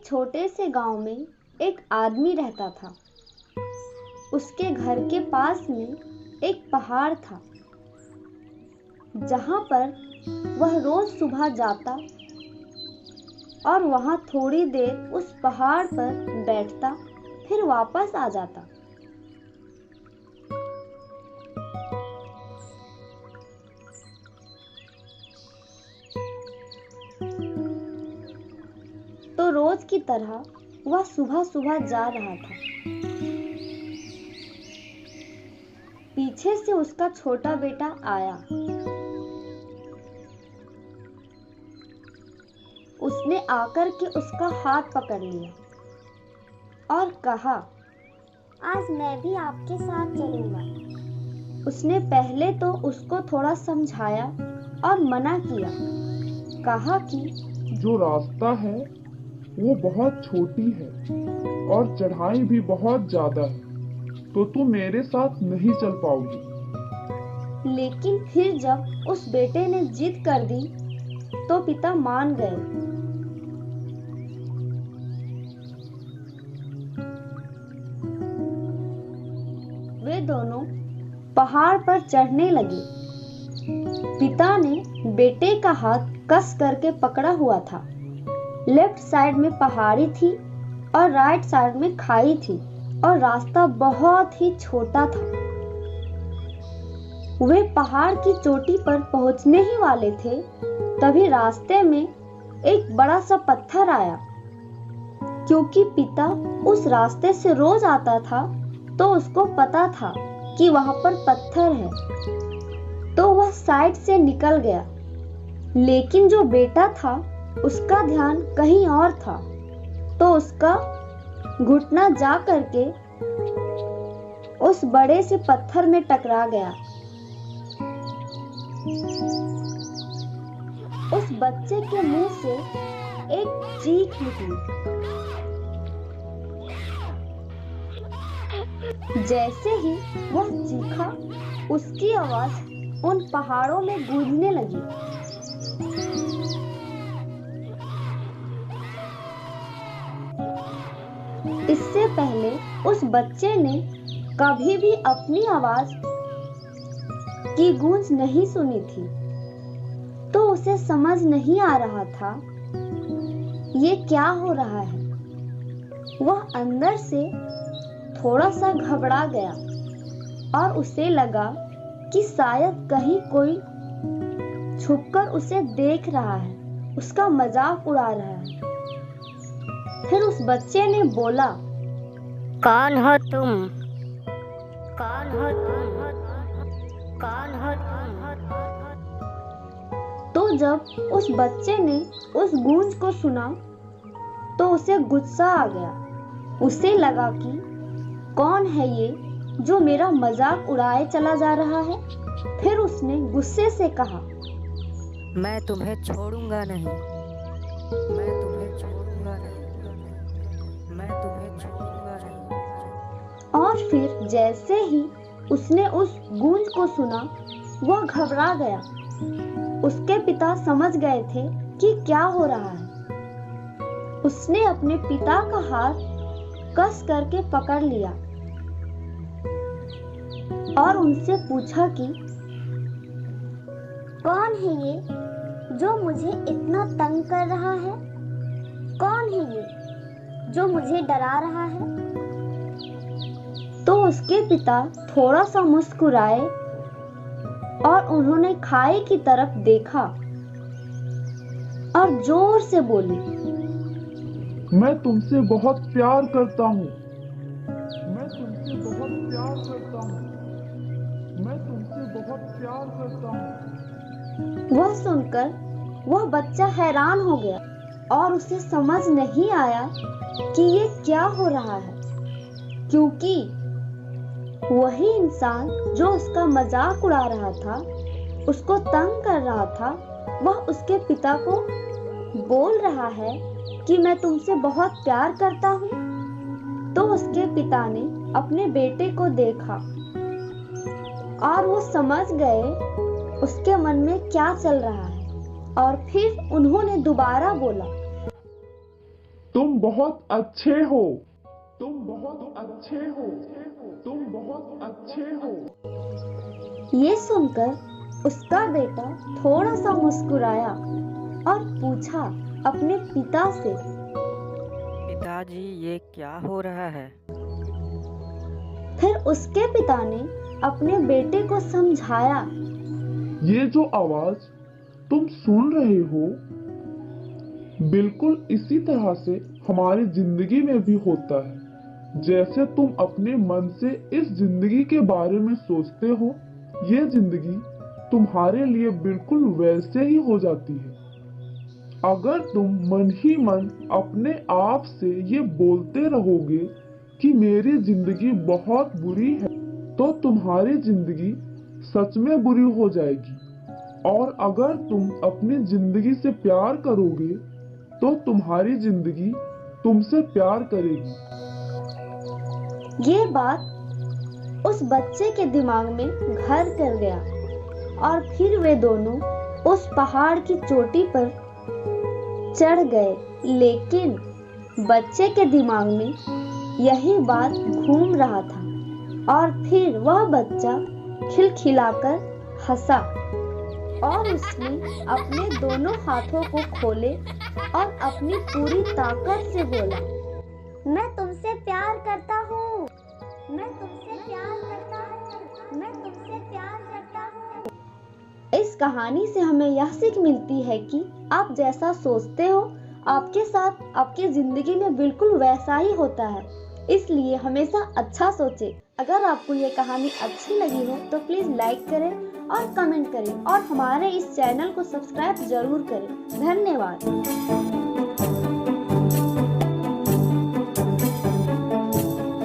छोटे से गांव में एक आदमी रहता था। उसके घर के पास में एक पहाड़ था, जहां पर वह रोज सुबह जाता और वहां थोड़ी देर उस पहाड़ पर बैठता, फिर वापस आ जाता। तो रोज की तरह वह सुबह सुबह जा रहा था। पीछे से उसका छोटा बेटा आया। उसने आकर के उसका हाथ पकड़ लिया और कहा, आज मैं भी आपके साथ चलूंगा। उसने पहले तो उसको थोड़ा समझाया और मना किया। कहा कि जो रास्ता है वो बहुत छोटी है और चढ़ाई भी बहुत ज्यादा है, तो तू मेरे साथ नहीं चल पाओगी। लेकिन फिर जब उस बेटे ने जिद कर दी तो पिता मान गए। वे दोनों पहाड़ पर चढ़ने लगे। पिता ने बेटे का हाथ कस करके पकड़ा हुआ था। लेफ्ट साइड में पहाड़ी थी और राइट साइड में खाई थी और रास्ता बहुत ही छोटा था। वे पहाड़ की चोटी पर पहुंचने ही वाले थे, तभी रास्ते में एक बड़ा सा पत्थर आया। क्योंकि पिता उस रास्ते से रोज आता था, तो उसको पता था कि वहां पर पत्थर है, तो वह साइड से निकल गया। लेकिन जो बेटा था उसका ध्यान कहीं और था, तो उसका घुटना जा करके उस बड़े से पत्थर में टकरा गया। उस बच्चे के मुंह से एक चीख निकली। जैसे ही वह चीखा, उसकी आवाज उन पहाड़ों में गूंजने लगी। इससे पहले उस बच्चे ने कभी भी अपनी आवाज की गूंज नहीं सुनी थी, तो उसे समझ नहीं आ रहा था ये क्या हो रहा है। वह अंदर से थोड़ा सा घबरा गया और उसे लगा कि शायद कहीं कोई छुपकर उसे देख रहा है, उसका मजाक उड़ा रहा है। फिर उस बच्चे ने बोला, कौन हो तुम? कौन हो तुम? कौन हो तुम? तो जब उस बच्चे ने उस गूंज को सुना तो उसे गुस्सा आ गया। उसे लगा कि कौन है ये जो मेरा मजाक उड़ाए चला जा रहा है। फिर उसने गुस्से से कहा, मैं तुम्हें छोड़ूंगा नहीं, मैं तुम्हें छोड़ूंगा नहीं, मैं तुम्हें छोड़ूंगा नहीं। और फिर जैसे ही उसने उस गूंज को सुना, वह घबरा गया। उसके पिता समझ गए थे कि क्या हो रहा है। उसने अपने पिता का हाथ कस करके पकड़ लिया और उनसे पूछा कि कौन है ये जो मुझे इतना तंग कर रहा है? कौन है ये जो मुझे डरा रहा है? तो उसके पिता थोड़ा सा मुस्कुराए और उन्होंने खाई की तरफ देखा और जोर से बोली, मैं तुमसे बहुत प्यार करता हूँ, मैं तुमसे बहुत प्यार करता हूँ, मैं तुमसे बहुत प्यार करता हूँ। वह सुनकर वह बच्चा हैरान हो गया और उसे समझ नहीं आया कि ये क्या हो रहा है, क्योंकि वही इंसान जो उसका मजाक उड़ा रहा था, उसको तंग कर रहा था, वह उसके पिता को बोल रहा है कि मैं तुमसे बहुत प्यार करता हूँ। तो उसके पिता ने अपने बेटे को देखा और वो समझ गए उसके मन में क्या चल रहा है, और फिर उन्होंने दोबारा बोला, तुम बहुत अच्छे हो, तुम बहुत अच्छे हो, तुम बहुत अच्छे हो। ये सुनकर उसका बेटा थोड़ा सा मुस्कुराया और पूछा अपने पिता से, पिताजी ये क्या हो रहा है? फिर उसके पिता ने अपने बेटे को समझाया, ये जो आवाज तुम सुन रहे हो बिल्कुल इसी तरह से हमारी जिंदगी में भी होता है। जैसे तुम अपने मन से इस जिंदगी के बारे में सोचते हो, ये जिंदगी तुम्हारे लिए बिल्कुल वैसे ही हो जाती है। अगर तुम मन ही मन अपने आप से ये बोलते रहोगे कि मेरी जिंदगी बहुत बुरी है, तो तुम्हारी जिंदगी सच में बुरी हो जाएगी। और अगर तुम अपनी जिंदगी से प्यार करोगे तो तुम्हारी जिंदगी तुमसे प्यार करेगी। ये बात उस बच्चे के दिमाग में घर कर गया और फिर वे दोनों उस पहाड़ की चोटी पर चढ़ गए। लेकिन बच्चे के दिमाग में यही बात घूम रहा था और फिर वह बच्चा खिलखिलाकर हंसा और उसने अपने दोनों हाथों को खोले और अपनी पूरी ताकत से बोला, मैं तुमसे प्यार करता हूँ, मैं तुमसे प्यार करता हूँ, मैं तुमसे प्यार करता हूँ। इस कहानी से हमें यह सीख मिलती है कि आप जैसा सोचते हो आपके साथ आपकी जिंदगी में बिल्कुल वैसा ही होता है। इसलिए हमेशा अच्छा सोचें। अगर आपको ये कहानी अच्छी लगी हो तो प्लीज लाइक करें और कमेंट करें और हमारे इस चैनल को सब्सक्राइब जरूर करें। धन्यवाद।